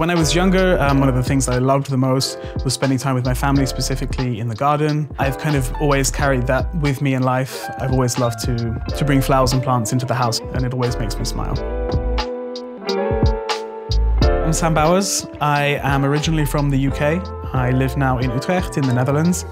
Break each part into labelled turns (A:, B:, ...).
A: When I was younger, one of the things that I loved the most was spending time with my family, specifically in the garden. I've kind of always carried that with me in life. I've always loved to bring flowers and plants into the house, and it always makes me smile. I'm Sam Bowers. I am originally from the UK. I live now in Utrecht in the Netherlands.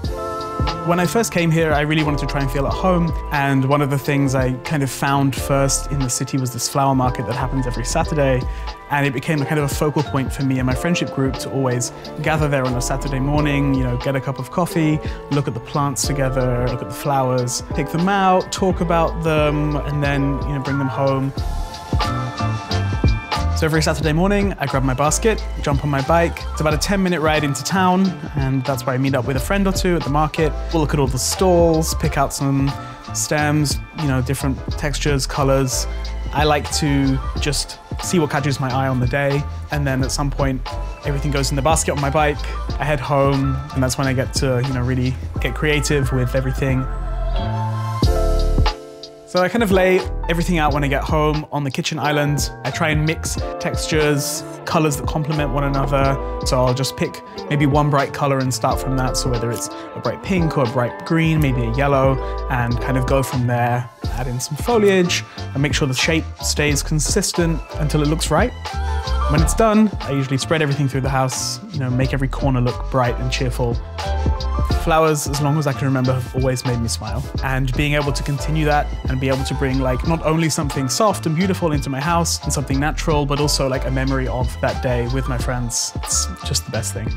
A: When I first came here, I really wanted to try and feel at home, and one of the things I kind of found first in the city was this flower market that happens every Saturday, and it became a kind of a focal point for me and my friendship group to always gather there on a Saturday morning, you know, get a cup of coffee, look at the plants together, look at the flowers, pick them out, talk about them, and then, you know, bring them home. So every Saturday morning, I grab my basket, jump on my bike. It's about a 10-minute ride into town, and that's where I meet up with a friend or two at the market. We'll look at all the stalls, pick out some stems, you know, different textures, colors. I like to just see what catches my eye on the day, and then at some point, everything goes in the basket on my bike. I head home, and that's when I get to, you know, really get creative with everything. So I kind of lay everything out when I get home on the kitchen island. I try and mix textures, colors that complement one another. So I'll just pick maybe one bright color and start from that. So whether it's a bright pink or a bright green, maybe a yellow, and kind of go from there. Add in some foliage and make sure the shape stays consistent until it looks right. When it's done, I usually spread everything through the house, you know, make every corner look bright and cheerful. Flowers, as long as I can remember, have always made me smile. And being able to continue that and be able to bring like not only something soft and beautiful into my house and something natural, but also like a memory of that day with my friends, it's just the best thing.